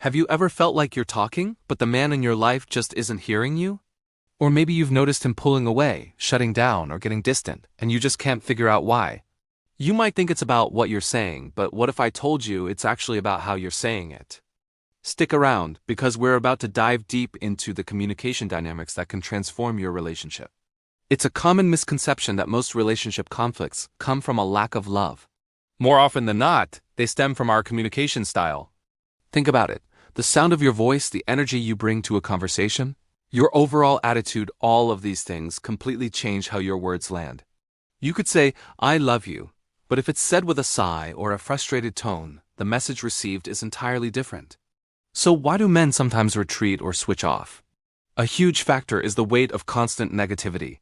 Have you ever felt like you're talking, but the man in your life just isn't hearing you? Or maybe you've noticed him pulling away, shutting down, or getting distant, and you just can't figure out why. You might think it's about what you're saying, but what if I told you it's actually about how you're saying it? Stick around, because we're about to dive deep into the communication dynamics that can transform your relationship. It's a common misconception that most relationship conflicts come from a lack of love. More often than not, they stem from our communication style. Think about it. The sound of your voice, the energy you bring to a conversation, your overall attitude, all of these things completely change how your words land. You could say, "I love you," but if it's said with a sigh or a frustrated tone, the message received is entirely different. So why do men sometimes retreat or switch off? A huge factor is the weight of constant negativity.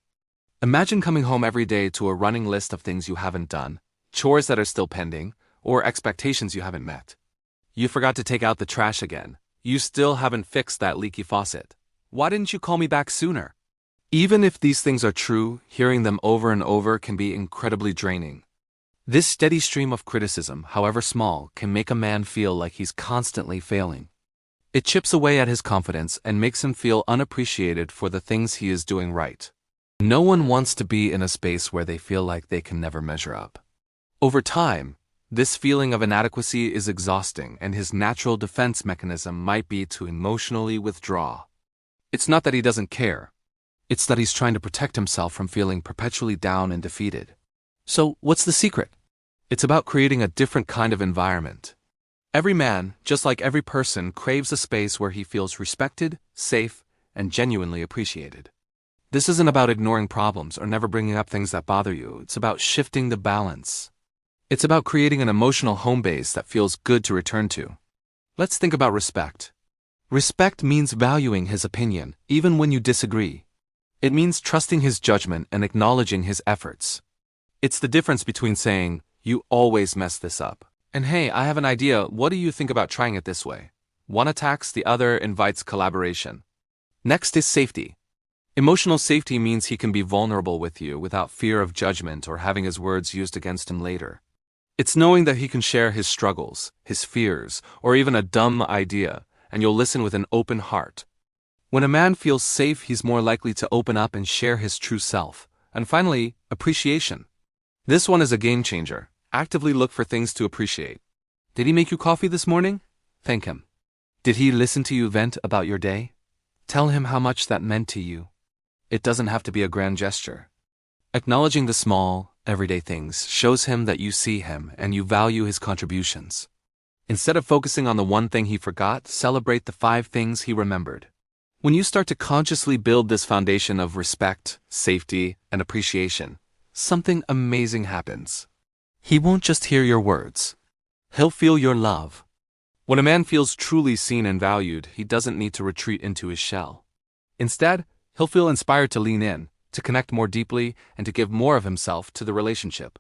Imagine coming home every day to a running list of things you haven't done, chores that are still pending, or expectations you haven't met. You forgot to take out the trash again. You still haven't fixed that leaky faucet. Why didn't you call me back sooner? Even if these things are true, hearing them over and over can be incredibly draining. This steady stream of criticism, however small, can make a man feel like he's constantly failing. It chips away at his confidence and makes him feel unappreciated for the things he is doing right. No one wants to be in a space where they feel like they can never measure up. Over time, this feeling of inadequacy is exhausting, and his natural defense mechanism might be to emotionally withdraw. It's not that he doesn't care. It's that he's trying to protect himself from feeling perpetually down and defeated. So, what's the secret? It's about creating a different kind of environment. Every man, just like every person, craves a space where he feels respected, safe, and genuinely appreciated. This isn't about ignoring problems or never bringing up things that bother you. It's about shifting the balance. It's about creating an emotional home base that feels good to return to. Let's think about respect. Respect means valuing his opinion, even when you disagree. It means trusting his judgment and acknowledging his efforts. It's the difference between saying, "You always mess this up," and "Hey, I have an idea, what do you think about trying it this way?" One attacks, the other invites collaboration. Next is safety. Emotional safety means he can be vulnerable with you without fear of judgment or having his words used against him later. It's knowing that he can share his struggles, his fears, or even a dumb idea, and you'll listen with an open heart. When a man feels safe, he's more likely to open up and share his true self. And finally, appreciation. This one is a game changer. Actively look for things to appreciate. Did he make you coffee this morning? Thank him. Did he listen to you vent about your day? Tell him how much that meant to you. It doesn't have to be a grand gesture. Acknowledging the small, everyday things shows him that you see him and you value his contributions. Instead of focusing on the one thing he forgot, celebrate the 5 things he remembered. When you start to consciously build this foundation of respect, safety, and appreciation, something amazing happens. He won't just hear your words. He'll feel your love. When a man feels truly seen and valued, he doesn't need to retreat into his shell. Instead, he'll feel inspired to lean in, to connect more deeply, and to give more of himself to the relationship.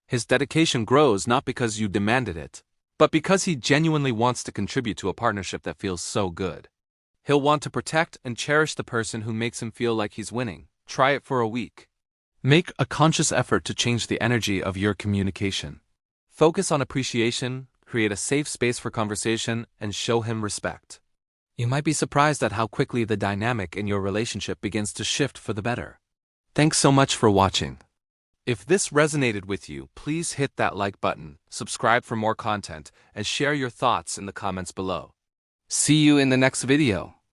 His dedication grows not because you demanded it, but because he genuinely wants to contribute to a partnership that feels so good. He'll want to protect and cherish the person who makes him feel like he's winning. Try it for a week. Make a conscious effort to change the energy of your communication. Focus on appreciation, create a safe space for conversation, and show him respect. You might be surprised at how quickly the dynamic in your relationship begins to shift for the better. Thanks so much for watching. If this resonated with you, please hit that like button, subscribe for more content, and share your thoughts in the comments below. See you in the next video.